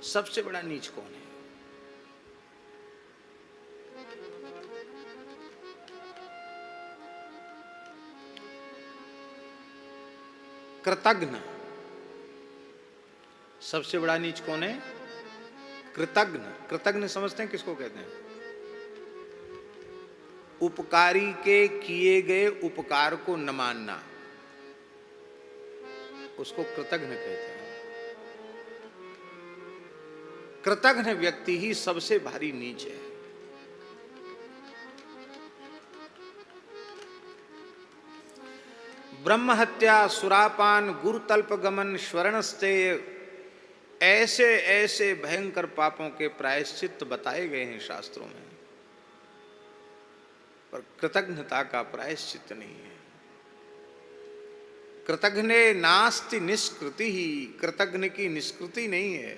सबसे बड़ा नीच कौन है? कृतघ्न। सबसे बड़ा नीच कौन है? कृतघ्न। कृतघ्न समझते हैं किसको कहते हैं? उपकारी के किए गए उपकार को न मानना, उसको कृतघ्न कहते हैं। कृतघ्न व्यक्ति ही सबसे भारी नीच है। ब्रह्म हत्या, सुरापान, गुरुतल्प गमन, स्वर्णस्तेय, ऐसे ऐसे भयंकर पापों के प्रायश्चित बताए गए हैं शास्त्रों में, पर कृतघ्नता का प्रायश्चित नहीं है। कृतघ्ने नास्ति निष्कृति ही, कृतघ्न की निष्कृति नहीं है।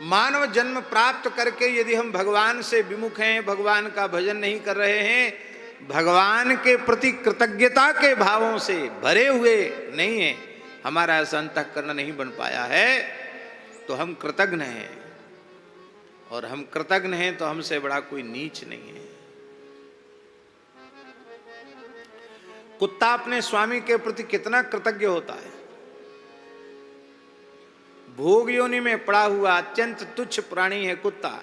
मानव जन्म प्राप्त करके यदि हम भगवान से विमुख हैं, भगवान का भजन नहीं कर रहे हैं, भगवान के प्रति कृतज्ञता के भावों से भरे हुए नहीं है, हमारा ऐसा अंतःकरण नहीं बन पाया है, तो हम कृतघ्न हैं। और हम कृतघ्न हैं तो हमसे बड़ा कोई नीच नहीं है। कुत्ता अपने स्वामी के प्रति कितना कृतज्ञ होता है। भोग योनि में पड़ा हुआ अत्यंत तुच्छ प्राणी है कुत्ता,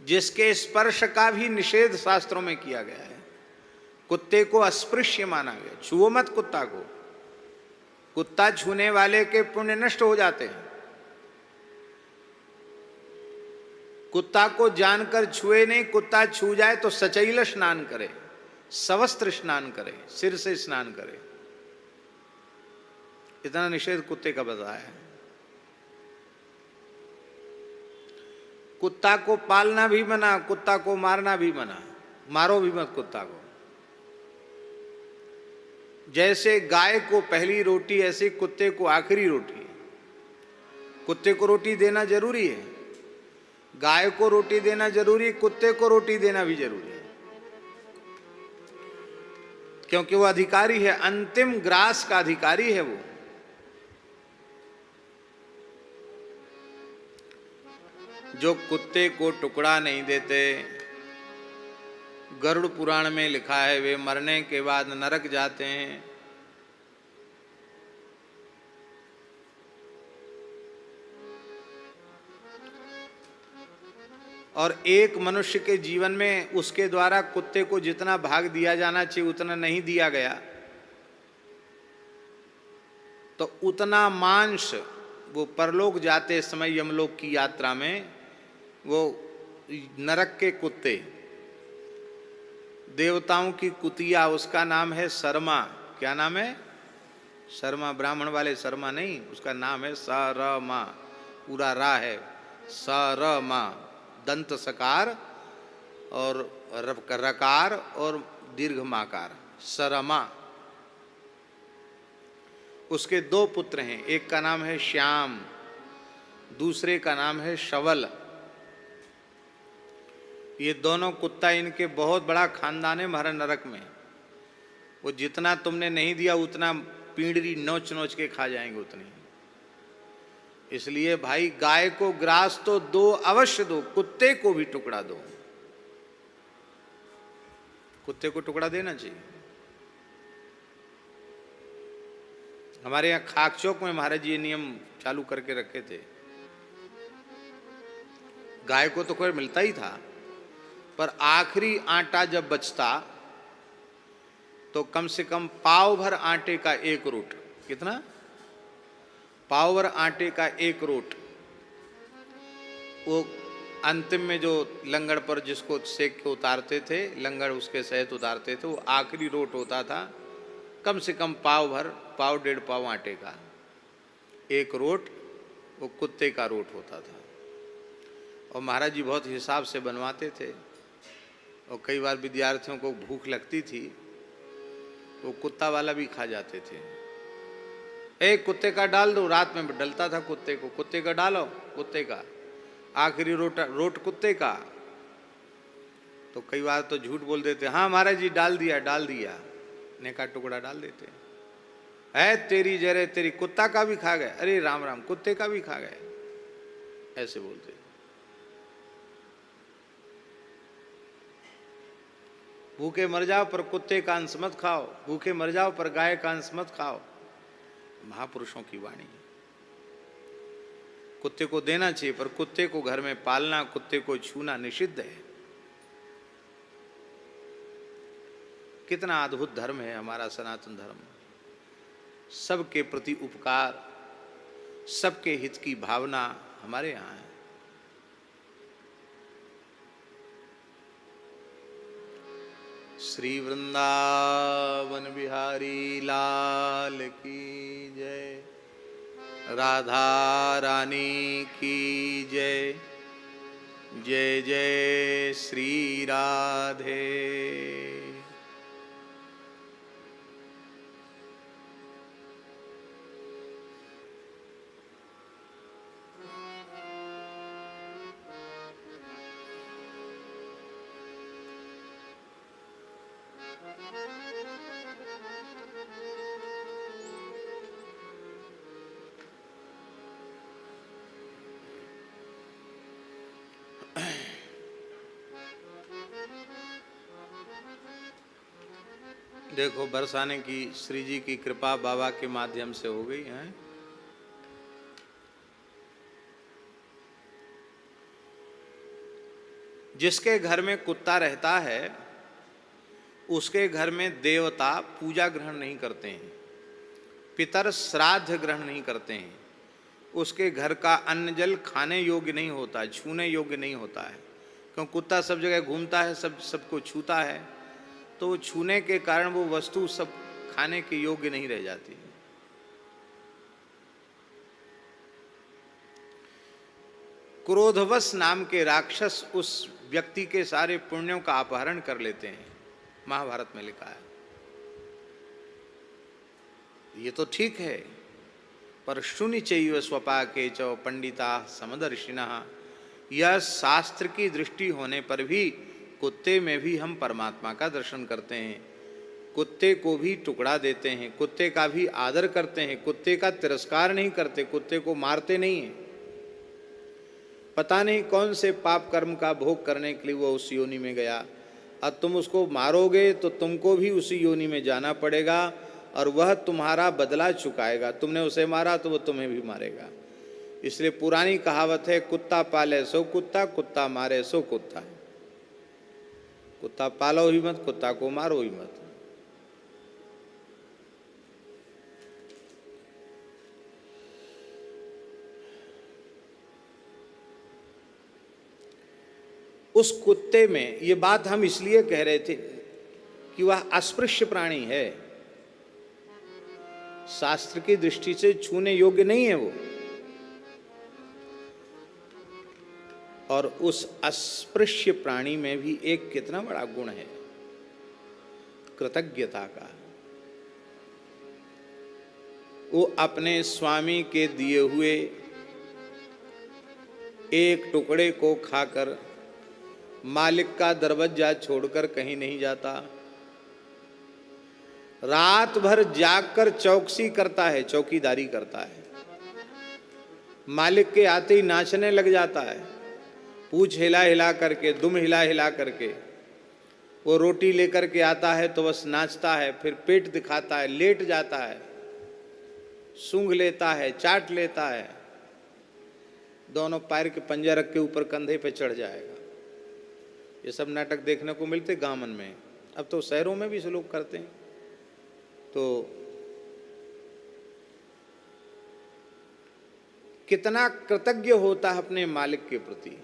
जिसके स्पर्श का भी निषेध शास्त्रों में किया गया है। कुत्ते को अस्पृश्य माना गया, छुओ मत कुत्ता को। कुत्ता छूने वाले के पुण्य नष्ट हो जाते हैं। कुत्ता को जानकर छुए नहीं, कुत्ता छू जाए तो सचैल स्नान करे, सवस्त्र स्नान करे, सिर से स्नान करे। इतना निषेध कुत्ते का बताया है। कुत्ता को पालना भी मना, कुत्ता को मारना भी मना। मारो भी मत कुत्ता को। जैसे गाय को पहली रोटी, ऐसे कुत्ते को आखिरी रोटी। कुत्ते को रोटी देना जरूरी है, गाय को रोटी देना जरूरी, कुत्ते को रोटी देना भी जरूरी है, क्योंकि वो अधिकारी है, अंतिम ग्रास का अधिकारी है वो। जो कुत्ते को टुकड़ा नहीं देते, गरुड़ पुराण में लिखा है, वे मरने के बाद नरक जाते हैं। और एक मनुष्य के जीवन में उसके द्वारा कुत्ते को जितना भाग दिया जाना चाहिए उतना नहीं दिया गया, तो उतना मांस वो परलोक जाते समय यमलोक की यात्रा में, वो नरक के कुत्ते, देवताओं की कुतिया, उसका नाम है शर्मा। क्या नाम है? शर्मा। ब्राह्मण वाले शर्मा नहीं, उसका नाम है सरमा। पूरा रा है, सरमा, दंत सकार और रकार और दीर्घ माकार, सरमा। उसके दो पुत्र हैं, एक का नाम है श्याम, दूसरे का नाम है शवल। ये दोनों कुत्ता, इनके बहुत बड़ा खानदान है महाराज नरक में। वो जितना तुमने नहीं दिया उतना पीढ़ी नोच नोच के खा जाएंगे उतनी। इसलिए भाई गाय को ग्रास तो दो, अवश्य दो, कुत्ते को भी टुकड़ा दो। कुत्ते को टुकड़ा देना चाहिए। हमारे यहाँ खाक चौक में महाराज जी ये नियम चालू करके रखे थे। गाय को तो कोई मिलता ही था, पर आखिरी आटा जब बचता तो कम से कम पाव भर आटे का एक रोट। कितना? पाव भर आटे का एक रोट। वो अंतिम में जो लंगड़ पर जिसको सेक के उतारते थे, लंगड़ उसके सहित उतारते थे, वो आखिरी रोट होता था। कम से कम पाव भर, पाव डेढ़ पाव आटे का एक रोट, वो कुत्ते का रोट होता था। और महाराज जी बहुत हिसाब से बनवाते थे। और कई बार विद्यार्थियों को भूख लगती थी तो कुत्ता वाला भी खा जाते थे। एक कुत्ते का डाल दो, रात में डलता था कुत्ते को, कुत्ते का डालो, कुत्ते का आखिरी रोट कुत्ते का। तो कई बार तो झूठ बोल देते, हाँ महाराज जी डाल दिया, डाल दिया, ने का टुकड़ा डाल देते। है तेरी जरे तेरी, कुत्ता का भी खा गए, अरे राम राम कुत्ते का भी खा गए, ऐसे बोलते। भूखे मर जाओ पर कुत्ते का अंश मत खाओ, भूखे मर जाओ पर गाय का अंश मत खाओ। महापुरुषों की वाणी है। कुत्ते को देना चाहिए पर कुत्ते को घर में पालना, कुत्ते को छूना निषिद्ध है। कितना अद्भुत धर्म है हमारा सनातन धर्म। सबके प्रति उपकार, सबके हित की भावना हमारे यहाँ है। श्री वृंदावन बिहारी लाल की जय, राधा रानी की जय, जय जय श्री राधे। देखो बरसाने की श्री जी की कृपा बाबा के माध्यम से हो गई है। जिसके घर में कुत्ता रहता है उसके घर में देवता पूजा ग्रहण नहीं करते हैं, पितर श्राद्ध ग्रहण नहीं करते हैं, उसके घर का अन्न जल खाने योग्य नहीं होता, छूने योग्य नहीं होता है। क्योंकि कुत्ता सब जगह घूमता है, सबको छूता है, तो वो छूने के कारण वो वस्तु सब खाने के योग्य नहीं रह जाती। क्रोधवश नाम के राक्षस उस व्यक्ति के सारे पुण्यों का अपहरण कर लेते हैं, महाभारत में लिखा है। ये तो ठीक है, पर शून्य चैव स्वपाके च पंडिता समदर्शिनः, यह शास्त्र की दृष्टि होने पर भी कुत्ते में भी हम परमात्मा का दर्शन करते हैं, कुत्ते को भी टुकड़ा देते हैं, कुत्ते का भी आदर करते हैं, कुत्ते का तिरस्कार नहीं करते, कुत्ते को मारते नहीं हैं। पता नहीं कौन से पाप कर्म का भोग करने के लिए वो उस योनि में गया, अब तुम उसको मारोगे तो तुमको भी उसी योनि में जाना पड़ेगा और वह तुम्हारा बदला चुकाएगा। तुमने उसे मारा तो वो तुम्हें भी मारेगा। इसलिए पुरानी कहावत है, कुत्ता पाले सो कुत्ता, कुत्ता मारे सो कुत्ता। कुत्ता पालो ही मत, कुत्ता को मारो ही मत। उस कुत्ते में ये बात हम इसलिए कह रहे थे कि वह अस्पृश्य प्राणी है, शास्त्र की दृष्टि से छूने योग्य नहीं है वो। और उस अस्पृश्य प्राणी में भी एक कितना बड़ा गुण है, कृतज्ञता का। वो अपने स्वामी के दिए हुए एक टुकड़े को खाकर मालिक का दरवाजा छोड़कर कहीं नहीं जाता, रात भर जागकर चौकसी करता है, चौकीदारी करता है। मालिक के आते ही नाचने लग जाता है, पूंछ हिला हिला करके, दुम हिला हिला करके। वो रोटी लेकर के आता है तो बस नाचता है, फिर पेट दिखाता है, लेट जाता है, सूंघ लेता है, चाट लेता है, दोनों पैर के पंजा रख के ऊपर कंधे पे चढ़ जाएगा। ये सब नाटक देखने को मिलते गांवन में, अब तो शहरों में भी इसे लोग करते हैं। तो कितना कृतज्ञ होता है अपने मालिक के प्रति।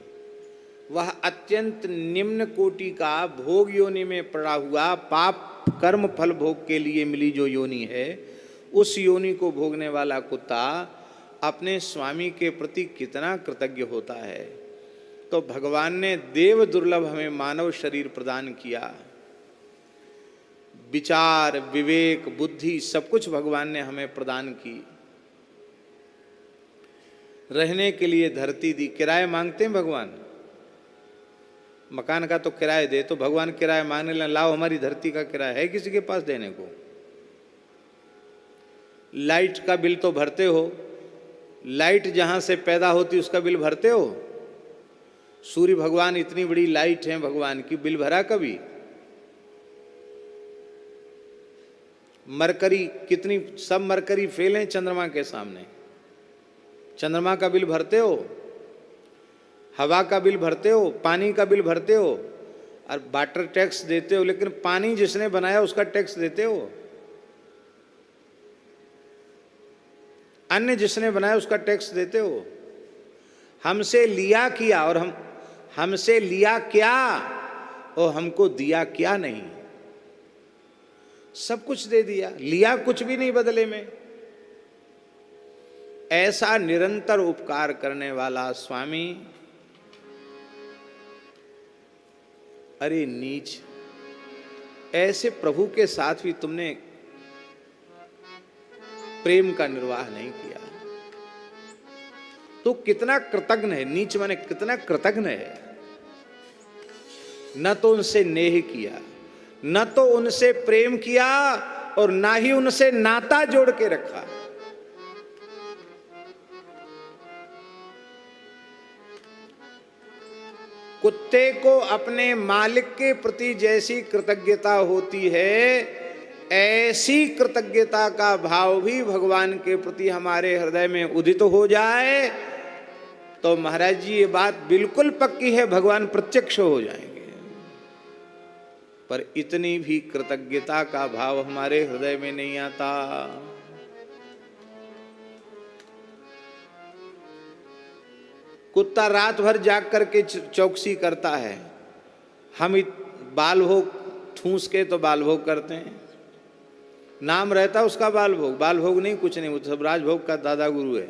वह अत्यंत निम्न कोटि का भोग योनि में पड़ा हुआ, पाप कर्म फल भोग के लिए मिली जो योनि है, उस योनि को भोगने वाला कुत्ता अपने स्वामी के प्रति कितना कृतज्ञ होता है। तो भगवान ने देव दुर्लभ हमें मानव शरीर प्रदान किया, विचार, विवेक, बुद्धि सब कुछ भगवान ने हमें प्रदान की। रहने के लिए धरती दी, किराए मांगते हैं भगवान, मकान का तो किराए दे, तो भगवान किराए मांगने लगे, लाओ हमारी धरती का किराया है किसी के पास देने को? लाइट का बिल तो भरते हो, लाइट जहां से पैदा होती उसका बिल भरते हो? सूर्य भगवान इतनी बड़ी लाइट है भगवान की, बिल भरा कभी? मरकरी कितनी, सब मरकरी फेल हैं चंद्रमा के सामने। चंद्रमा का बिल भरते हो? हवा का बिल भरते हो? पानी का बिल भरते हो? और वाटर टैक्स देते हो, लेकिन पानी जिसने बनाया उसका टैक्स देते हो? अन्य जिसने बनाया उसका टैक्स देते हो? हमसे लिया किया, और हमसे लिया क्या और हमको दिया क्या नहीं? सब कुछ दे दिया, लिया कुछ भी नहीं बदले में। ऐसा निरंतर उपकार करने वाला स्वामी, अरे नीच, ऐसे प्रभु के साथ भी तुमने प्रेम का निर्वाह नहीं किया, तो कितना कृतज्ञ है। नीच माने कितना कृतज्ञ है। न तो उनसे नेह किया, न तो उनसे प्रेम किया, और ना ही उनसे नाता जोड़ के रखा। कुत्ते को अपने मालिक के प्रति जैसी कृतज्ञता होती है, ऐसी कृतज्ञता का भाव भी भगवान के प्रति हमारे हृदय में उदित हो जाए तो महाराज जी ये बात बिल्कुल पक्की है, भगवान प्रत्यक्ष हो जाएंगे। पर इतनी भी कृतज्ञता का भाव हमारे हृदय में नहीं आता। कुत्ता रात भर जाग करके चौकसी करता है, हम बाल भोग ठूस के तो बाल भोग करते हैं। नाम रहता उसका बाल भोग, बाल भोग नहीं, कुछ नहीं, वो सब राजभोग का दादा गुरु है।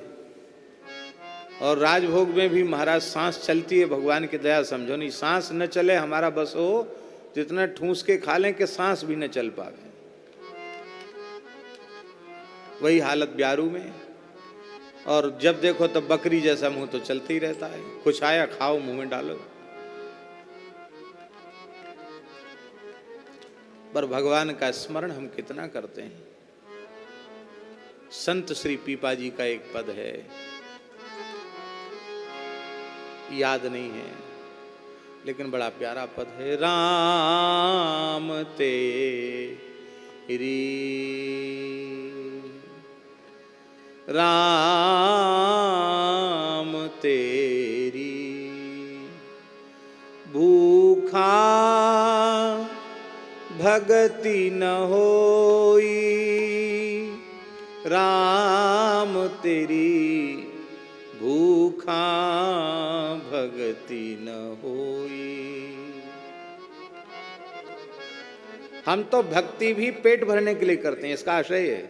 और राजभोग में भी महाराज सांस चलती है, भगवान की दया समझो। नहीं सांस न चले हमारा बस हो तो इतना ठूस के खा लें कि सांस भी न चल पावे। वही हालत ब्यारू में। और जब देखो तब बकरी जैसा मुंह तो चलते ही रहता है, कुछ आया खाओ मुंह में डालो। पर भगवान का स्मरण हम कितना करते हैं। संत श्री पीपा जी का एक पद है, याद नहीं है लेकिन बड़ा प्यारा पद है। राम तेरी, राम तेरी भूखा भगति न होई, राम तेरी भूखा भगति न होई। हम तो भक्ति भी पेट भरने के लिए करते हैं, इसका आशय है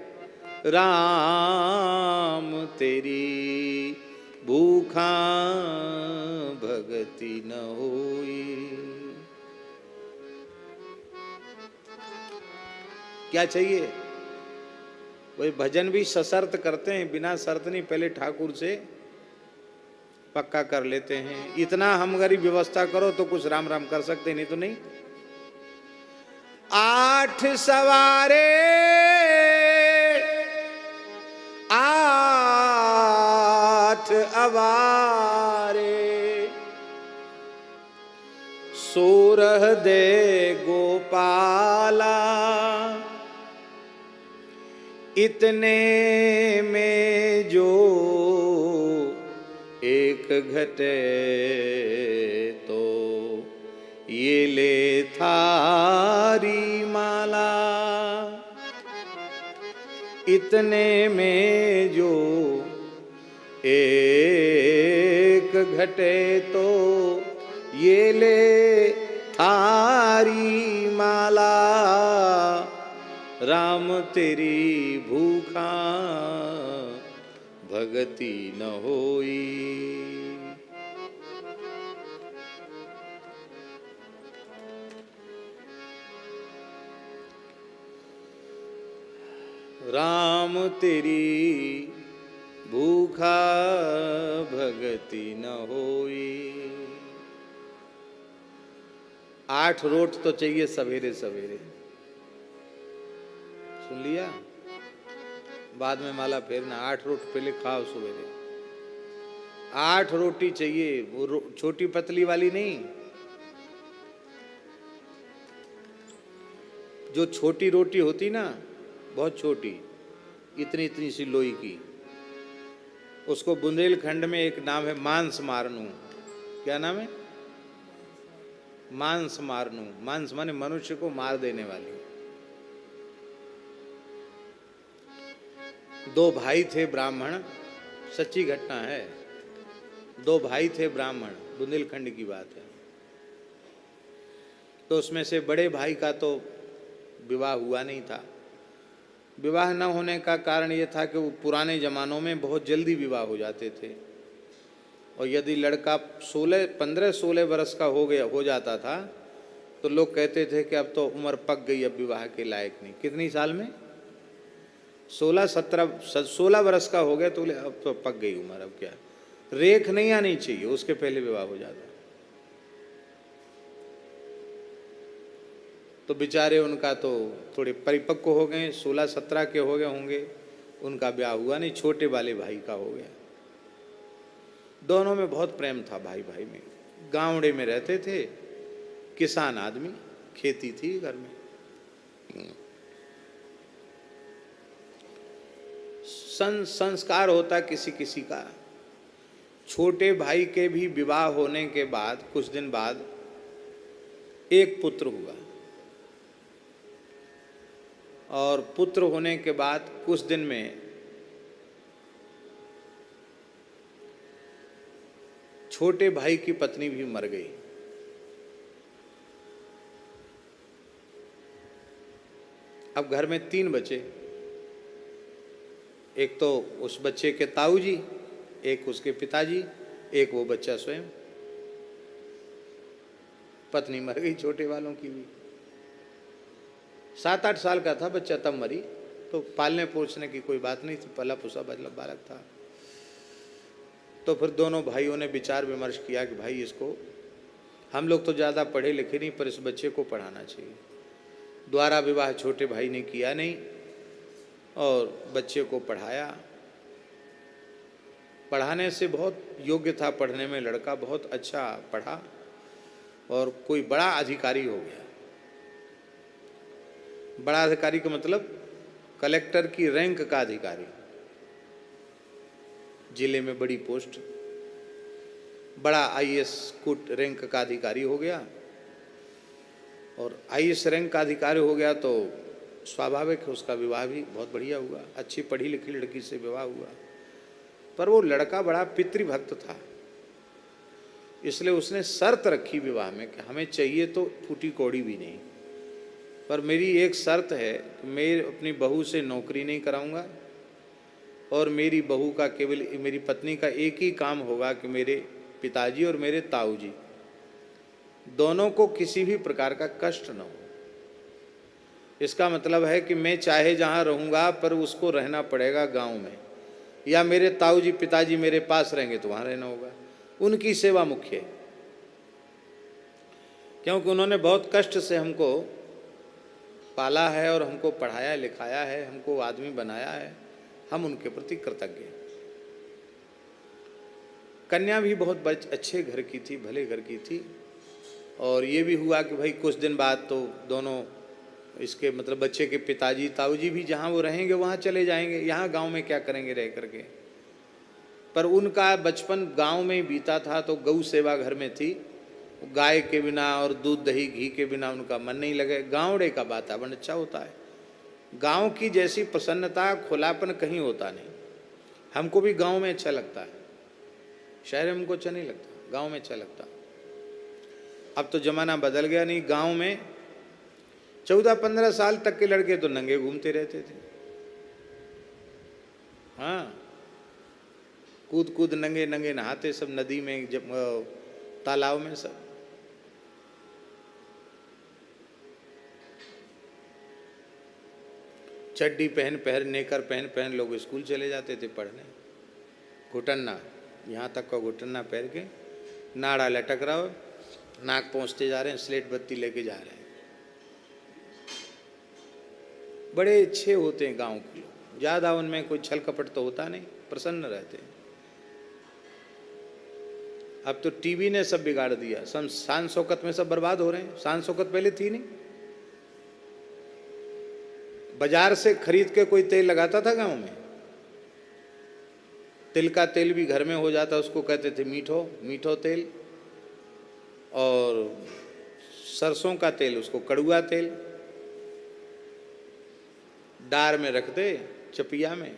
राम तेरी भूखा भगति न होई। क्या चाहिए? वही भजन भी सशर्त करते हैं, बिना शर्त नहीं, पहले ठाकुर से पक्का कर लेते हैं। इतना हम गरीब व्यवस्था करो तो कुछ राम राम कर सकते, नहीं तो नहीं। 8 सवारे 8 अवारे, 16 दे गोपाला, इतने में जो एक घटे तो ये ले थारी माला, इतने में जो एक घटे तो ये ले थारी माला, राम तेरी भूखा भगति न होई। राम तेरी भूखा भगति न होई। 8 रोट तो चाहिए सवेरे सवेरे, सुन लिया? बाद में माला फेरना। 8 रोटी पहले खाओ सवेरे, 8 रोटी चाहिए, वो छोटी पतली वाली नहीं, जो छोटी रोटी होती ना, बहुत छोटी, इतनी इतनी सी लोई की, उसको बुंदेलखंड में एक नाम है मांस मारनू। क्या नाम है? मांस मारनू। मांस माने मनुष्य को मार देने वाली। 2 भाई थे ब्राह्मण, सच्ची घटना है। 2 भाई थे ब्राह्मण, बुंदेलखंड की बात है। तो उसमें से बड़े भाई का तो विवाह हुआ नहीं था। विवाह न होने का कारण ये था कि वो पुराने ज़मानों में बहुत जल्दी विवाह हो जाते थे, और यदि लड़का 15-16 वर्ष का हो जाता था तो लोग कहते थे कि अब तो उम्र पक गई, अब विवाह के लायक नहीं। कितनी साल में? 16 वर्ष का हो गया तो अब तो पक गई उम्र, अब क्या, रेख नहीं आनी चाहिए, उसके पहले विवाह हो जाता। तो बेचारे उनका तो थोड़े परिपक्व हो गए, 16-17 के हो गए होंगे, उनका ब्याह हुआ नहीं, छोटे वाले भाई का हो गया। दोनों में बहुत प्रेम था, भाई भाई में। गांवड़े में रहते थे, किसान आदमी, खेती थी घर में। संस्कार होता किसी किसी का। छोटे भाई के भी विवाह होने के बाद कुछ दिन बाद एक पुत्र हुआ, और पुत्र होने के बाद कुछ दिन में छोटे भाई की पत्नी भी मर गई। अब घर में 3 बचे, एक तो उस बच्चे के ताऊ जी, एक उसके पिताजी, एक वो बच्चा स्वयं। पत्नी मर गई छोटे वालों की भी। 7-8 साल का था बच्चा तब मरी, तो पालने पोसने की कोई बात नहीं थी, पला पुसा बालक था। तो फिर दोनों भाइयों ने विचार विमर्श किया कि भाई इसको, हम लोग तो ज़्यादा पढ़े लिखे नहीं, पर इस बच्चे को पढ़ाना चाहिए। द्वारा विवाह छोटे भाई ने किया नहीं और बच्चे को पढ़ाया। पढ़ाने से बहुत योग्य था पढ़ने में लड़का, बहुत अच्छा पढ़ा और कोई बड़ा अधिकारी हो गया। बड़ा अधिकारी का मतलब कलेक्टर की रैंक का अधिकारी, जिले में बड़ी पोस्ट, बड़ा आईएएस कोट रैंक का अधिकारी हो गया। और आईएएस रैंक का अधिकारी हो गया तो स्वाभाविक है उसका विवाह भी बहुत बढ़िया हुआ, अच्छी पढ़ी लिखी लड़की से विवाह हुआ। पर वो लड़का बड़ा पितृभक्त था, इसलिए उसने शर्त रखी विवाह में कि हमें चाहिए तो फूटी कौड़ी भी नहीं, पर मेरी एक शर्त है कि मैं अपनी बहू से नौकरी नहीं कराऊंगा, और मेरी बहू का केवल, मेरी पत्नी का एक ही काम होगा कि मेरे पिताजी और मेरे ताऊ जी दोनों को किसी भी प्रकार का कष्ट न हो। इसका मतलब है कि मैं चाहे जहाँ रहूँगा पर उसको रहना पड़ेगा गांव में, या मेरे ताऊ जी पिताजी मेरे पास रहेंगे तो वहाँ रहना होगा। उनकी सेवा मुख्य है, क्योंकि उन्होंने बहुत कष्ट से हमको पाला है और हमको पढ़ाया लिखाया है, हमको आदमी बनाया है, हम उनके प्रति कृतज्ञ हैं। कन्या भी बहुत अच्छे घर की थी, भले घर की थी। और ये भी हुआ कि भाई कुछ दिन बाद तो दोनों, इसके मतलब बच्चे के पिताजी ताऊजी भी जहाँ वो रहेंगे वहाँ चले जाएंगे, यहाँ गांव में क्या करेंगे रह करके। पर उनका बचपन गांव में ही बीता था, तो गौ सेवा घर में थी, गाय के बिना और दूध दही घी के बिना उनका मन नहीं लगे। गाँवड़े का वातावरण अच्छा होता है, गांव की जैसी प्रसन्नता खुलापन कहीं होता नहीं। हमको भी गांव में अच्छा लगता है, शहर में हमको अच्छा नहीं लगता, गांव में अच्छा लगता। अब तो जमाना बदल गया, नहीं गांव में 14-15 साल तक के लड़के तो नंगे घूमते रहते थे। हाँ, कूद कूद नंगे नंगे नहाते सब नदी में, जब तालाब में सब। चड्डी पहन पहन नेकर पहन पहन लोग स्कूल चले जाते थे पढ़ने। घुटन्ना, यहाँ तक का घुटन्ना पहन के, नाड़ा लटक रहा हो, नाक पहुँचते जा रहे हैं, स्लेट बत्ती लेके जा रहे हैं। बड़े अच्छे होते हैं गांव के लोग, ज़्यादा उनमें कोई छल कपट तो होता नहीं, प्रसन्न रहते हैं। अब तो टीवी ने सब बिगाड़ दिया, सब शान शौकत में सब बर्बाद हो रहे हैं। शान शौकत पहले थी नहीं। बाजार से खरीद के कोई तेल लगाता था गांव में? तिल का तेल भी घर में हो जाता, उसको कहते थे मीठो, मीठो तेल। और सरसों का तेल, उसको कड़ुआ तेल। डार में रख दे, चपिया में,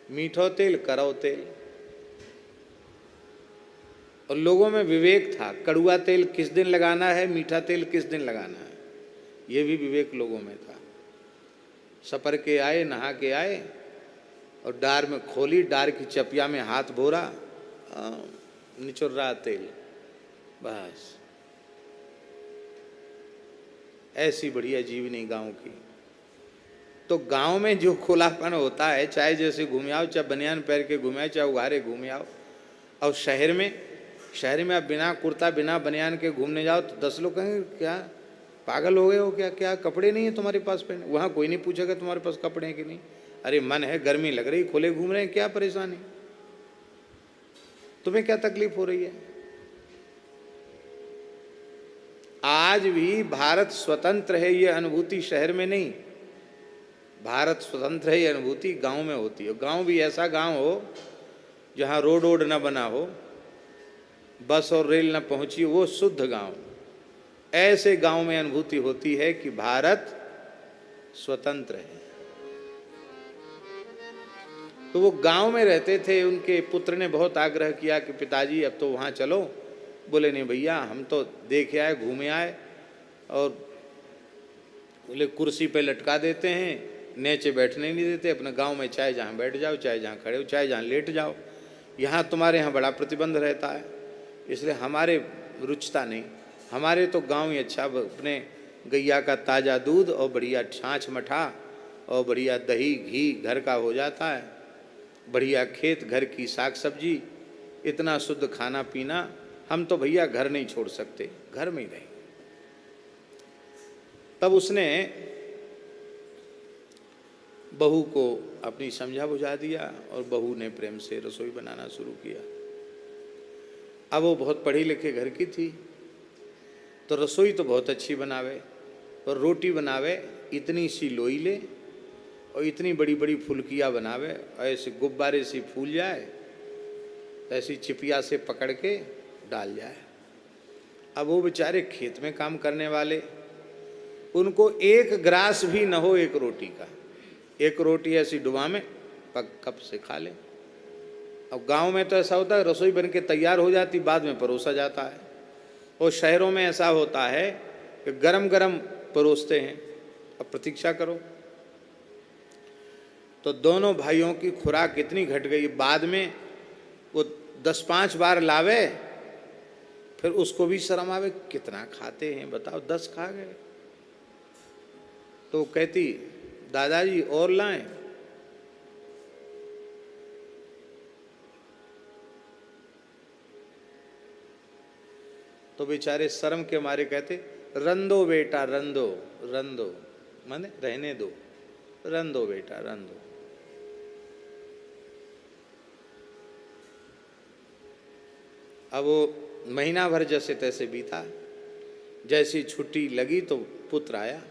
मीठो तेल, करौ तेल। और लोगों में विवेक था, कड़ुआ तेल किस दिन लगाना है, मीठा तेल किस दिन लगाना है, ये भी विवेक लोगों में था। सपर के आए, नहा के आए और डार में खोली, डार की चपिया में हाथ भोरा, निचुर रहा तेल, बस। ऐसी बढ़िया जीवनी गांव की। तो गांव में जो खुलापन होता है, चाहे जैसे घूम आओ, चाहे बनियान पहन के घूम आओ, चाहे उघारे घूम आओ। और शहर में आप बिना कुर्ता बिना बनियान के घूमने जाओ तो 10 लोग कहेंगे क्या पागल हो गए हो क्या, क्या कपड़े नहीं है तुम्हारे पास पहने? वहाँ कोई नहीं पूछेगा तुम्हारे पास कपड़े हैं कि नहीं। अरे मन है, गर्मी लग रही, खुले घूम रहे हैं, क्या परेशानी, तुम्हें क्या तकलीफ हो रही है? आज भी भारत स्वतंत्र है, ये अनुभूति शहर में नहीं। भारत स्वतंत्र है, ये अनुभूति गांव में होती है। गांव भी ऐसा गांव हो जहां रोड वोड न बना हो, बस और रेल न पहुंची, वो शुद्ध गांव। ऐसे गांव में अनुभूति होती है कि भारत स्वतंत्र है। तो वो गांव में रहते थे। उनके पुत्र ने बहुत आग्रह किया कि पिताजी अब तो वहां चलो। बोले नहीं भैया, हम तो देखे आए, घूमे आए। और बोले कुर्सी पे लटका देते हैं, नीचे बैठने नहीं देते। अपने गांव में चाहे जहाँ बैठ जाओ, चाहे जहाँ खड़े हो, चाहे जहाँ लेट जाओ। यहाँ तुम्हारे यहाँ बड़ा प्रतिबंध रहता है, इसलिए हमारे रुचता नहीं। हमारे तो गांव ही अच्छा, अपने गैया का ताज़ा दूध और बढ़िया छाछ मठा और बढ़िया दही घी घर का हो जाता है, बढ़िया खेत, घर की साग सब्जी, इतना शुद्ध खाना पीना। हम तो भैया घर नहीं छोड़ सकते, घर में ही रहेंगे। तब उसने बहू को अपनी समझा बुझा दिया और बहू ने प्रेम से रसोई बनाना शुरू किया। अब वो बहुत पढ़ी लिखे घर की थी, तो रसोई तो बहुत अच्छी बनावे, और रोटी बनावे इतनी सी लोई ले और इतनी बड़ी बड़ी फुलकियाँ बनावे, ऐसे गुब्बारे सी फूल जाए, ऐसी चिपिया से पकड़ के डाल जाए। अब वो बेचारे खेत में काम करने वाले, उनको एक ग्रास भी न हो एक रोटी का। एक रोटी ऐसी डुबा में पक कप से खा ले। अब गांव में तो ऐसा होता है, रसोई बन के तैयार हो जाती, बाद में परोसा जाता है। और शहरों में ऐसा होता है कि गरम गरम परोसते हैं, अब प्रतीक्षा करो। तो दोनों भाइयों की खुराक इतनी घट गई, बाद में वो 10-5 बार लावे, फिर उसको भी शर्म आवे, कितना खाते हैं बताओ, 10 खा गए। तो कहती दादाजी और लाएं। तो बेचारे शर्म के मारे कहते रंदो बेटा रंदो, रंदो माने रहने दो, रंदो बेटा रंदो। अब वो महीना भर जैसे तैसे बीता। जैसी छुट्टी लगी तो पुत्र आया,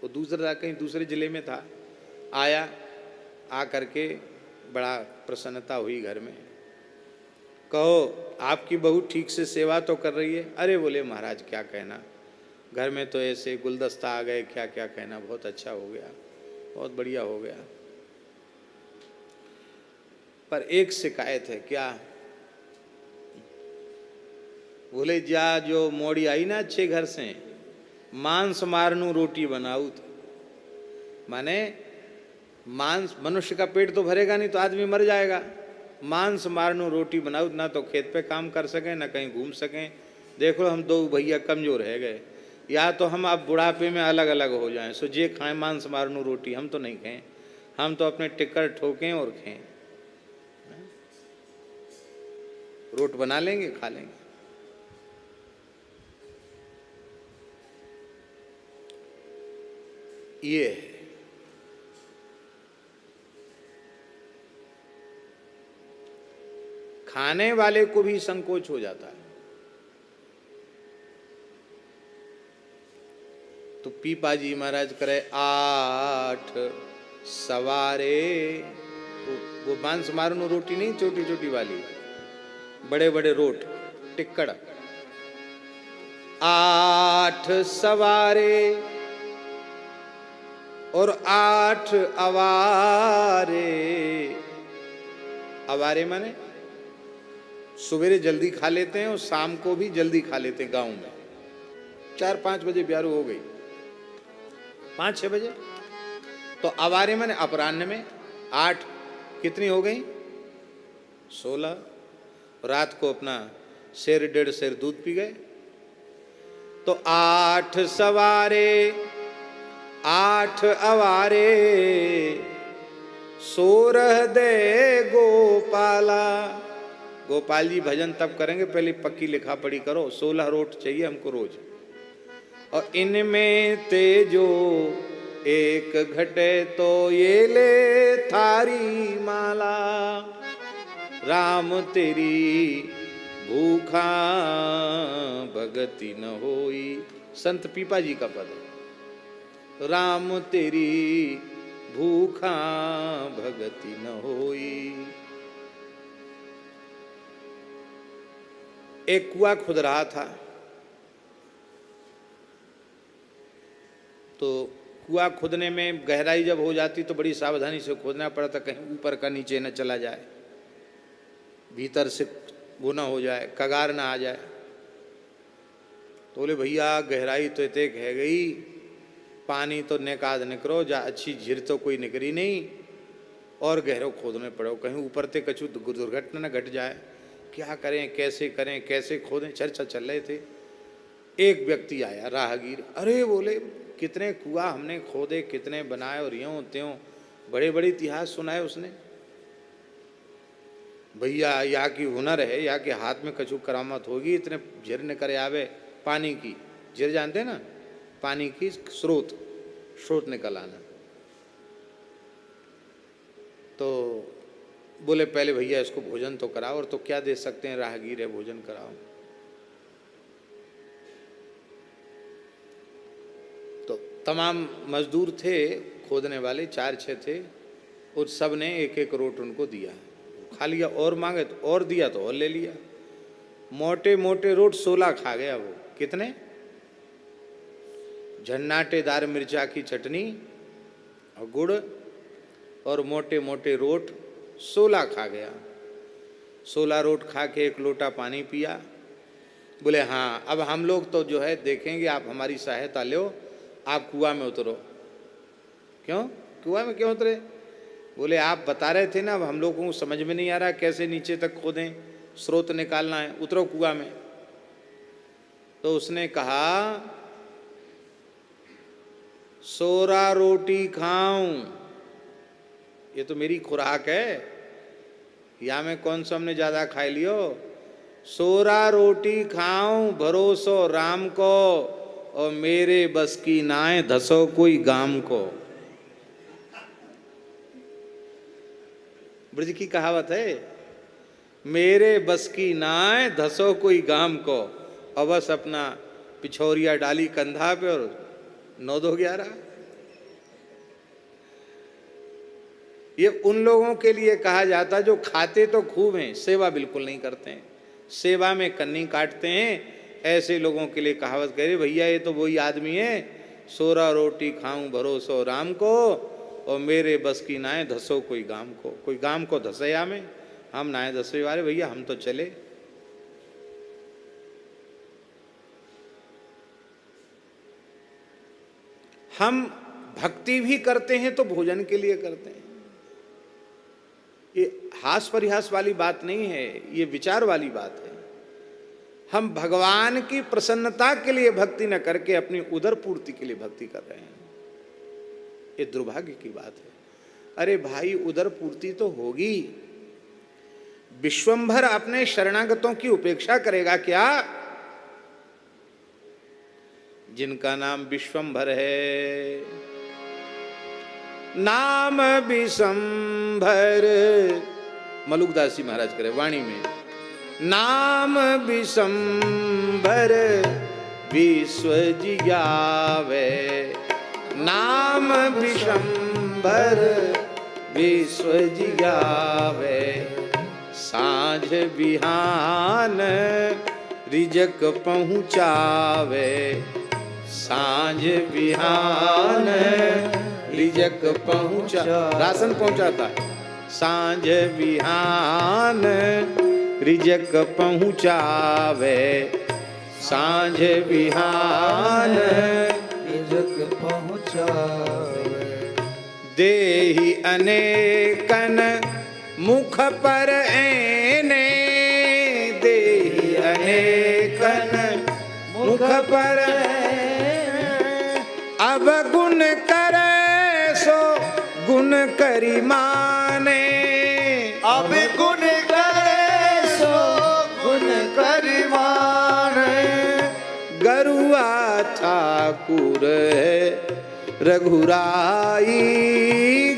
वो कहीं दूसरे जिले में था। आया, आ करके बड़ा प्रसन्नता हुई घर में। कहो आपकी बहू ठीक से सेवा तो कर रही है? अरे बोले महाराज क्या कहना, घर में तो ऐसे गुलदस्ता आ गए, क्या क्या कहना, बहुत अच्छा हो गया, बहुत बढ़िया हो गया। पर एक शिकायत है। क्या? बोले जा जो मोड़ी आई ना अच्छे घर से, मांस मारनू रोटी बनाऊ। माने मांस, मनुष्य का पेट तो भरेगा नहीं तो आदमी मर जाएगा। मांस मारनू रोटी बनाऊ, ना तो खेत पे काम कर सकें ना कहीं घूम सकें। देखो हम 2 भैया कमजोर रह गए, या तो हम अब बुढ़ापे में अलग अलग हो जाएं, सो जे खाएं मांस मारनू रोटी, हम तो नहीं खाएं, हम तो अपने टिक्कर ठोकें और खाएं, रोट बना लेंगे खा लेंगे। ये है खाने वाले को भी संकोच हो जाता है। तो पीपा जी महाराज करे 8 सवारे, वो बांस मारनो रोटी नहीं, छोटी छोटी वाली, बड़े बड़े रोट टिक्कड़, 8 सवारे और 8 अवारे। अवारे माने सवेरे जल्दी खा लेते हैं और शाम को भी जल्दी खा लेते हैं। गांव में 4-5 बजे ब्यारू हो गई, 5-6 बजे। तो अवारे माने अपराह्न में 8, कितनी हो गई? 16। रात को अपना 1.5 सेर दूध पी गए। तो 8 सवारे 8 अवारे, 16 दे गोपाला। गोपाल जी भजन तब करेंगे, पहले पक्की लिखा पढ़ी करो। 16 रोट चाहिए हमको रोज। और इनमें तेजो एक घटे तो ये ले थारी माला। राम तेरी भूखा भगति न होई, संत पीपा जी का पद है। राम तेरी भूखा भगति न होई। एक कुआं खुद रहा था, तो कुआं खुदने में गहराई जब हो जाती तो बड़ी सावधानी से खोदना पड़ता, कहीं ऊपर का नीचे न चला जाए, भीतर से वो ना हो जाए, कगार ना आ जाए। तो बोले भैया गहराई तो इतने है गई, पानी तो निकाद निकरो जा, अच्छी झीर तो कोई निकरी नहीं, और गहरो खोदने पड़ो, कहीं ऊपर ते कछु दुर्घटना न घट जाए। क्या करें, कैसे खोदें, चर्चा चल रहे थे। एक व्यक्ति आया राहगीर, अरे बोले कितने कुआं हमने खोदे, कितने बनाए, और यूं त्यों बड़े बड़े इतिहास सुनाए उसने। भैया यहाँ की हुनर है, यहाँ के हाथ में कछु करामत होगी, इतने झिर निकल आवे पानी की। झिर जानते ना, पानी की स्रोत निकल आना। तो बोले पहले भैया इसको भोजन तो कराओ। और तो क्या दे सकते हैं, राहगीर है, भोजन कराओ। तो तमाम मजदूर थे खोदने वाले, 4-6 थे, और सब ने एक एक रोट उनको दिया, खा लिया। और मांगे तो और दिया, तो और ले लिया। मोटे मोटे रोट 16 खा गया वो। कितने? झन्नाटेदार मिर्चा की चटनी और गुड़ और मोटे मोटे रोट 16 खा गया। 16 रोट खा के 1 लोटा पानी पिया। बोले हाँ अब हम लोग तो जो है देखेंगे, आप हमारी सहायता लो, आप कुआं में उतरो। क्यों कुआं में क्यों उतरे? बोले आप बता रहे थे ना, अब हम लोगों को समझ में नहीं आ रहा कैसे नीचे तक खोदें, स्रोत निकालना है, उतरो कुआं में। तो उसने कहा 16 रोटी खाऊं, ये तो मेरी खुराक है, या में कौन सा हमने ज्यादा खाई लियो। 16 रोटी खाऊं भरोसो राम को, और मेरे बस की नाय धसो कोई गाम को। ब्रज की कहावत है, मेरे बस की नाय धसो कोई गाम को, और बस अपना पिछोरिया डाली कंधा पे और 9-2-11। ये उन लोगों के लिए कहा जाता जो खाते तो खूब हैं, सेवा बिल्कुल नहीं करते हैं, सेवा में कन्नी काटते हैं। ऐसे लोगों के लिए कहावत कह रही, भैया ये तो वही आदमी है, 16 रोटी खाऊं भरोसो राम को, और मेरे बस की नाय धसो कोई गाम को। कोई गाम को धसया में, हम नाय धसे वाले भैया, हम तो चले। हम भक्ति भी करते हैं तो भोजन के लिए करते हैं। ये हास परिहास वाली बात नहीं है, ये विचार वाली बात है। हम भगवान की प्रसन्नता के लिए भक्ति न करके अपनी उदर पूर्ति के लिए भक्ति कर रहे हैं, ये दुर्भाग्य की बात है। अरे भाई उदर पूर्ति तो होगी, विश्वंभर अपने शरणागतों की उपेक्षा करेगा क्या? जिनका नाम विश्वंभर है, नाम विश्वंभर, मलुकदास जी महाराज करे वाणी में, नाम विशंभर विश्व जियावे, नाम विशंभर विश्व जियावे, साँझ बिहान रिजक पहुँचावे, साँझ बिहान रिजक पहुँचा, राशन पहुँचाता, साँझ बिहान रिजक पहुँचावे, साँझ बिहान रिजक पहुँचावे। देहि अनेकन मुख पर ऐने, देहि अनेकन मुख पर अब गुण करे सो गुण करी माने, अब गुण करे सो गुण करी माने। गरुआ ठाकुर है रघुराई,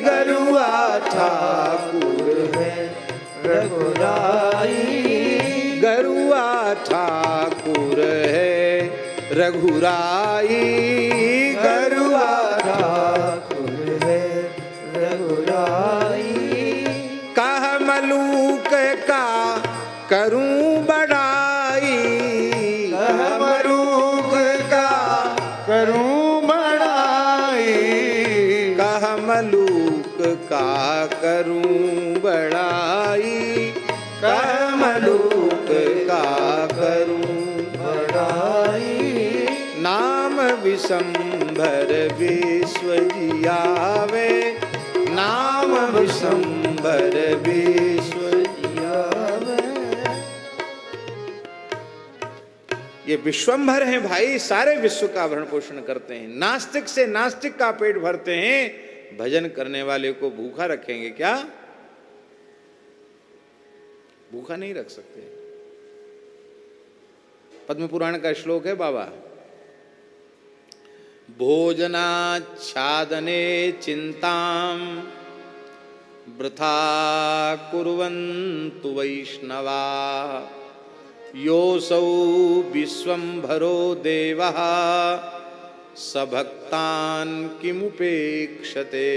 गरुआ ठाकुर है रघुराई, गरुआ ठाकुर है रघुराई, गरुआ ठाकुर है रघुराई। कह मलूक का करूं बड़ाई, कह मलूक का करूं बड़ाई, कह मलूक का करूं बड़ाई, कह मलूक का करूं बड़ाई। नाम विशंभर विश्व जियावे, नाम विशंभर विश्व जियावे। ये विश्वंभर हैं भाई, सारे विश्व का भरण पोषण करते हैं। नास्तिक से नास्तिक का पेट भरते हैं, भजन करने वाले को भूखा रखेंगे क्या? भूखा नहीं रख सकते। पद्म पुराण का श्लोक है बाबा, भोजनाच्छादने चिंतां वृथा कुर्वन्तु वैष्णवा, योऽसौ विश्वंभरो देवः स भक्तान् किमुपेक्षते।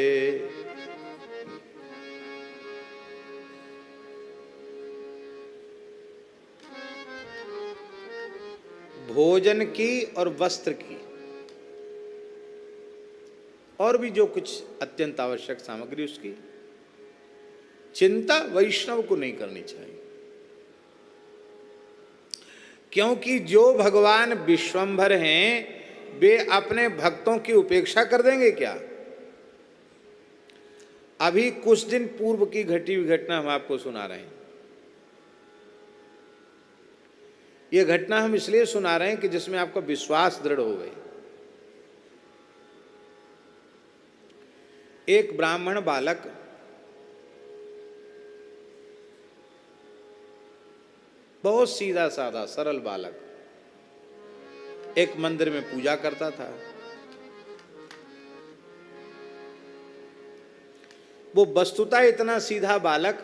भोजन की और वस्त्र की और भी जो कुछ अत्यंत आवश्यक सामग्री, उसकी चिंता वैष्णव को नहीं करनी चाहिए, क्योंकि जो भगवान विश्वंभर हैं वे अपने भक्तों की उपेक्षा कर देंगे क्या? अभी कुछ दिन पूर्व की घटी हुई घटना हम आपको सुना रहे हैं। यह घटना हम इसलिए सुना रहे हैं कि जिसमें आपका विश्वास दृढ़ हो गए। एक ब्राह्मण बालक बहुत सीधा साधा सरल बालक एक मंदिर में पूजा करता था। वो वस्तुतः इतना सीधा बालक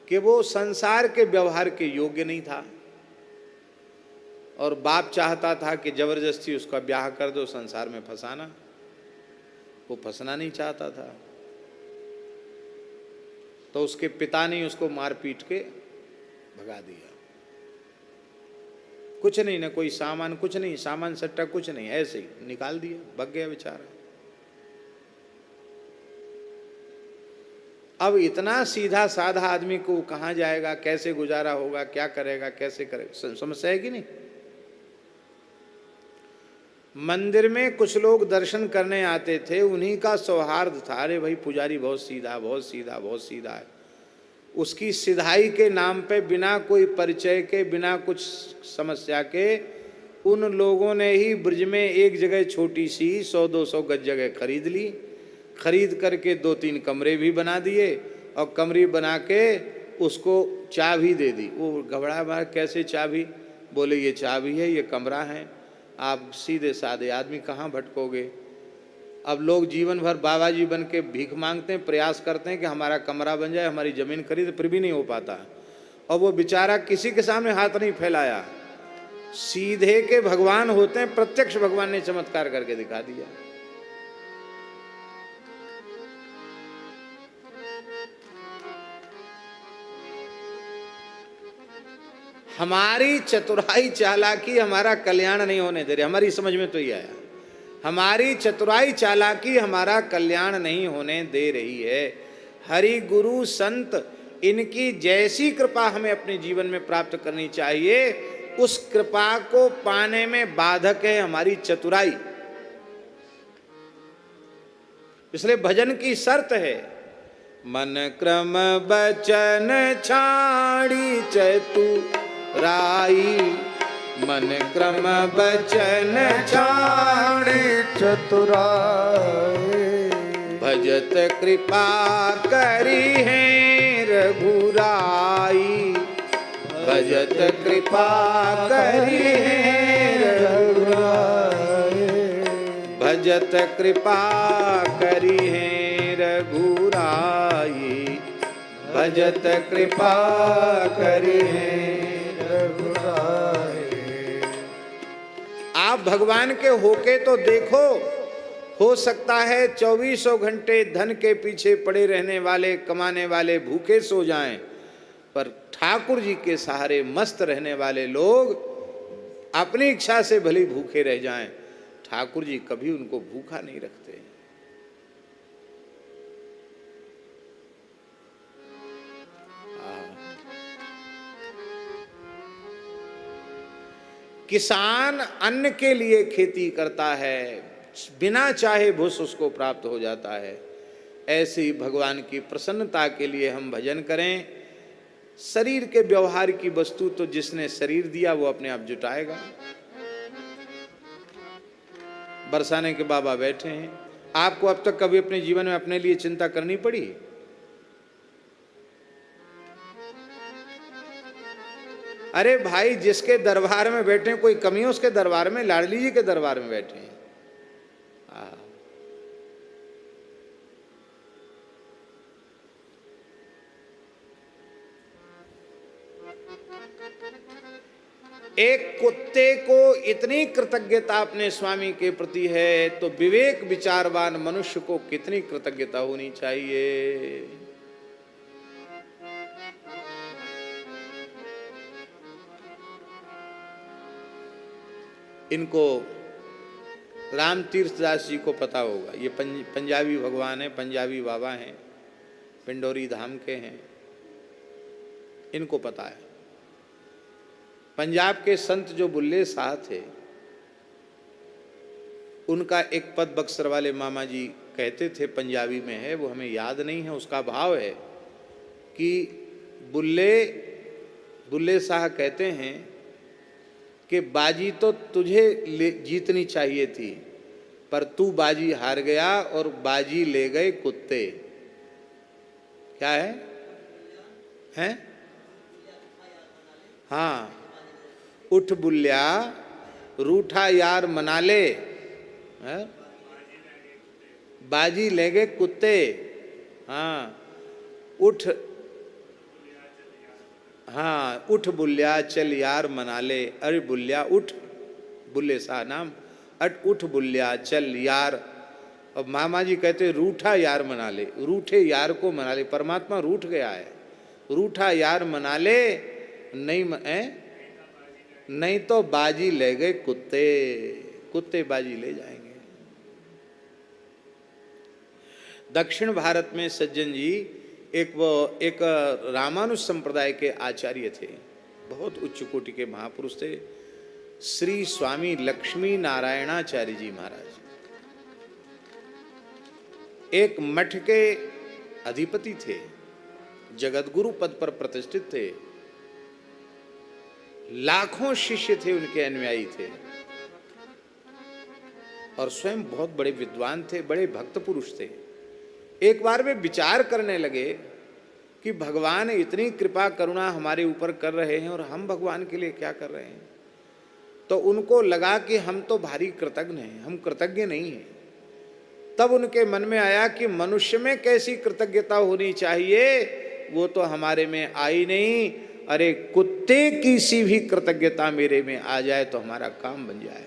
कि वो संसार के व्यवहार के योग्य नहीं था, और बाप चाहता था कि जबरदस्ती उसका ब्याह कर दो, संसार में फंसाना। वो फंसना नहीं चाहता था, तो उसके पिता ने उसको मार पीट के भगा दिया। कुछ नहीं, ना कोई सामान, कुछ नहीं, सामान सट्टा कुछ नहीं, ऐसे ही निकाल दिया, भग गया बेचारा। अब इतना सीधा साधा आदमी को कहाँ जाएगा, कैसे गुजारा होगा, क्या करेगा, कैसे करेगा, समस्या है कि नहीं? मंदिर में कुछ लोग दर्शन करने आते थे, उन्हीं का सौहार्द था। अरे भाई पुजारी बहुत सीधा, बहुत सीधा, बहुत सीधा है। उसकी सिधाई के नाम पे बिना कोई परिचय के, बिना कुछ समस्या के, उन लोगों ने ही ब्रज में एक जगह छोटी सी 100-200 गज जगह खरीद ली। खरीद करके 2-3 कमरे भी बना दिए, और कमरे बना के उसको चाबी दे दी। वो घबरा मार, कैसे चाबी? बोले ये चाबी है, ये कमरा है, आप सीधे साधे आदमी कहाँ भटकोगे। अब लोग जीवन भर बाबा जी बन के भीख मांगते हैं, प्रयास करते हैं कि हमारा कमरा बन जाए, हमारी ज़मीन खरीद, फिर भी नहीं हो पाता। और वो बेचारा किसी के सामने हाथ नहीं फैलाया, सीधे के भगवान होते हैं, प्रत्यक्ष भगवान ने चमत्कार करके दिखा दिया। हमारी चतुराई चालाकी हमारा कल्याण नहीं होने दे रही, हमारी समझ में तो ये आया, हमारी चतुराई चालाकी हमारा कल्याण नहीं होने दे रही है। हरि गुरु संत इनकी जैसी कृपा हमें अपने जीवन में प्राप्त करनी चाहिए, उस कृपा को पाने में बाधक है हमारी चतुराई। इसलिए भजन की शर्त है, मन क्रम बचन छाड़ी चतुराई, मन क्रम बचन छाड़ी चतुराई, भजत कृपा करी है रघुराई, भजत कृपा करी है रघुराई, भजत कृपा करी है रघुराई, भजत कृपा करी है रघुराई। आप भगवान के होके तो देखो, हो सकता है 24 घंटे धन के पीछे पड़े रहने वाले, कमाने वाले भूखे सो जाएं, पर ठाकुर जी के सहारे मस्त रहने वाले लोग अपनी इच्छा से भले भूखे रह जाएं, ठाकुर जी कभी उनको भूखा नहीं रखते। किसान अन्न के लिए खेती करता है, बिना चाहे भूस उसको प्राप्त हो जाता है। ऐसे ही भगवान की प्रसन्नता के लिए हम भजन करें। शरीर के व्यवहार की वस्तु तो जिसने शरीर दिया वो अपने आप जुटाएगा। बरसाने के बाबा बैठे हैं, आपको अब तक कभी अपने जीवन में अपने लिए चिंता करनी पड़ी? अरे भाई, जिसके दरबार में बैठे कोई कमी है उसके दरबार में? लाडली जी के दरबार में बैठे हैं। एक कुत्ते को इतनी कृतज्ञता अपने स्वामी के प्रति है, तो विवेक विचारवान मनुष्य को कितनी कृतज्ञता होनी चाहिए। इनको राम तीर्थदास जी को पता होगा, ये पंजाबी भगवान है, पंजाबी बाबा हैं, पिंडोरी धाम के हैं, इनको पता है। पंजाब के संत जो बुल्ले शाह थे, उनका एक पद बक्सर वाले मामा जी कहते थे, पंजाबी में है, वो हमें याद नहीं है, उसका भाव है कि बुल्ले शाह कहते हैं कि बाजी तो तुझे जीतनी चाहिए थी, पर तू बाजी हार गया और बाजी ले गए कुत्ते। क्या है? हैं? हाँ, उठ बुल्ल्या रूठा यार मना ले, है? बाजी ले गए कुत्ते। हाँ, उठ, हाँ, उठ बुल्ल्या चल यार मना ले। अरे बुल्ल्या उठ, बुल्ले शाह नाम, उठ बुल्ल्या चल यार। और मामा जी कहते रूठा यार मना ले, रूठे यार को मना ले। परमात्मा रूठ गया है, रूठा यार मना ले, नहीं तो बाजी ले गए कुत्ते, कुत्ते बाजी ले जाएंगे। दक्षिण भारत में सज्जन जी एक रामानुज संप्रदाय के आचार्य थे, बहुत उच्च कोटि के महापुरुष थे, श्री स्वामी लक्ष्मी नारायणाचार्य जी महाराज। एक मठ के अधिपति थे, जगतगुरु पद पर प्रतिष्ठित थे, लाखों शिष्य थे, उनके अनुयायी थे, और स्वयं बहुत बड़े विद्वान थे, बड़े भक्त पुरुष थे। एक बार वे विचार करने लगे कि भगवान इतनी कृपा करुणा हमारे ऊपर कर रहे हैं और हम भगवान के लिए क्या कर रहे हैं। तो उनको लगा कि हम तो भारी कृतज्ञ हैं, हम कृतज्ञ नहीं हैं। तब उनके मन में आया कि मनुष्य में कैसी कृतज्ञता होनी चाहिए, वो तो हमारे में आई नहीं। अरे कुत्ते की सी भी कृतज्ञता मेरे में आ जाए तो हमारा काम बन जाए।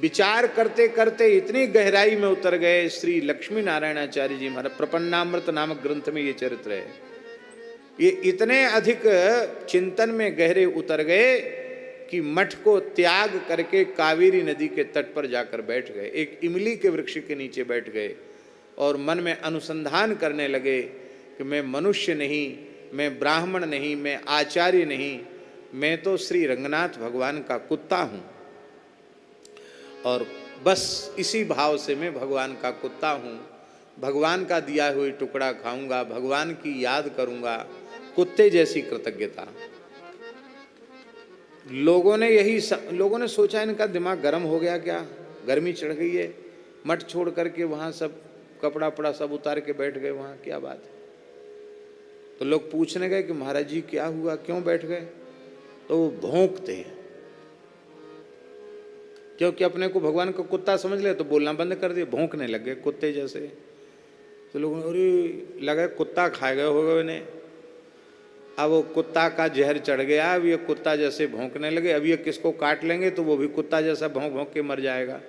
विचार करते करते इतनी गहराई में उतर गए। श्री लक्ष्मी नारायणाचार्य जी महाराज प्रपन्नामृत नामक ग्रंथ में ये चरित्र है। ये इतने अधिक चिंतन में गहरे उतर गए कि मठ को त्याग करके कावेरी नदी के तट पर जाकर बैठ गए। एक इमली के वृक्ष के नीचे बैठ गए और मन में अनुसंधान करने लगे कि मैं मनुष्य नहीं, मैं ब्राह्मण नहीं, मैं आचार्य नहीं, मैं तो श्री रंगनाथ भगवान का कुत्ता हूँ। और बस इसी भाव से मैं भगवान का कुत्ता हूँ, भगवान का दिया हुई टुकड़ा खाऊंगा, भगवान की याद करूंगा, कुत्ते जैसी कृतज्ञता। लोगों ने सोचा इनका दिमाग गर्म हो गया क्या, गर्मी चढ़ गई है, मठ छोड़ करके वहाँ सब कपड़ा पड़ा सब उतार के बैठ गए, वहाँ क्या बात है। तो लोग पूछने गए कि महाराज जी क्या हुआ, क्यों बैठ गए। तो वो भौंकते हैं, क्योंकि अपने को भगवान का कुत्ता समझ ले तो बोलना बंद कर दिया, भौंकने लग गए कुत्ते जैसे। तो लोगों ने अरे लगा कुत्ता खा गए होगा इन्हें, अब वो कुत्ता का जहर चढ़ गया, अब ये कुत्ता जैसे भौंकने लगे, अब ये किसको काट लेंगे तो वो भी कुत्ता जैसा भौंक भौंक के मर जाएगा।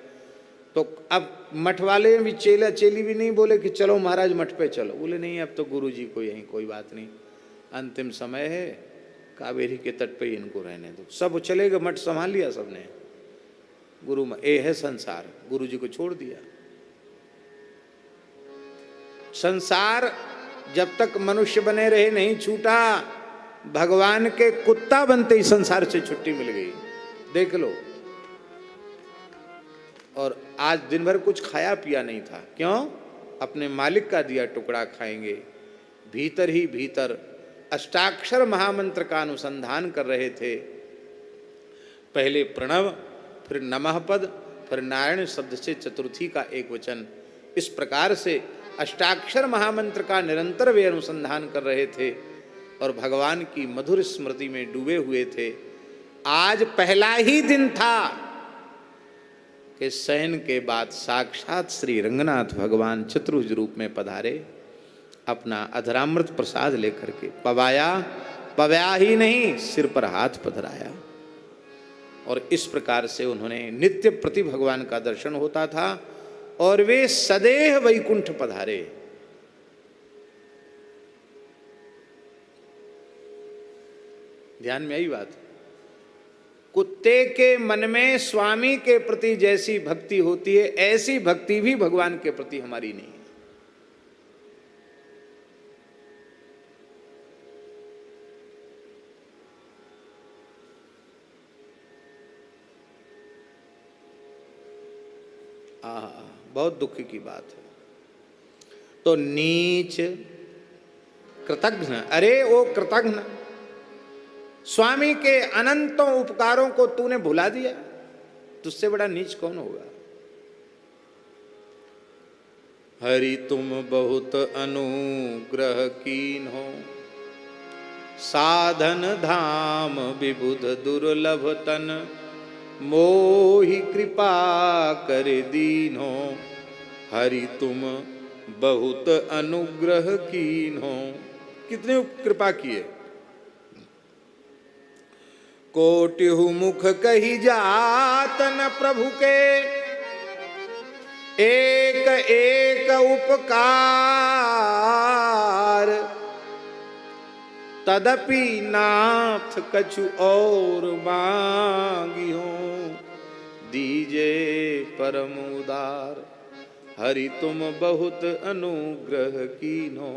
तो अब मठ वाले भी चेला चेली भी नहीं बोले कि चलो महाराज मठ पे चलो, बोले नहीं अब तो गुरु जी को यहीं कोई बात नहीं, अंतिम समय है, कावेरी के तट पे इनको रहने दो। सब चले गए, मठ संभाल लिया सबने, गुरु ये है संसार, गुरु जी को छोड़ दिया। संसार जब तक मनुष्य बने रहे नहीं छूटा, भगवान के कुत्ता बनते ही संसार से छुट्टी मिल गई, देख लो। और आज दिन भर कुछ खाया पिया नहीं था, क्यों, अपने मालिक का दिया टुकड़ा खाएंगे। भीतर ही भीतर अष्टाक्षर महामंत्र का अनुसंधान कर रहे थे। पहले प्रणव, फिर नमः पद, फिर नारायण शब्द से चतुर्थी का एक वचन, इस प्रकार से अष्टाक्षर महामंत्र का निरंतर वे अनुसंधान कर रहे थे और भगवान की मधुर स्मृति में डूबे हुए थे। आज पहला ही दिन था कि शयन के बाद साक्षात श्री रंगनाथ भगवान चतुर्भुज रूप में पधारे, अपना अधरामृत प्रसाद लेकर के पवाया ही नहीं, सिर पर हाथ पधराया। और इस प्रकार से उन्होंने नित्य प्रति भगवान का दर्शन होता था और वे सदैव वैकुंठ पधारे। ध्यान में आई बात। कुत्ते के मन में स्वामी के प्रति जैसी भक्ति होती है, ऐसी भक्ति भी भगवान के प्रति हमारी नहीं है। बहुत दुख की बात है। तो नीच कृतघ्न, अरे ओ कृतघ्न, स्वामी के अनंतों उपकारों को तूने भुला दिया, तुझसे बड़ा नीच कौन होगा। हरि तुम बहुत अनुग्रह कीन हो, साधन धाम विबुध दुर्लभ तन, मोहि कृपा कर दीन्हो। हरि तुम बहुत अनुग्रह कीन्हो, कितने कृपा किए। कोटिहु मुख कही जात न प्रभु के, एक एक उपकार, तदपि नाथ कछु और मांगी हो, दीजे परम उदार। हरि तुम बहुत अनुग्रह कीन्हो।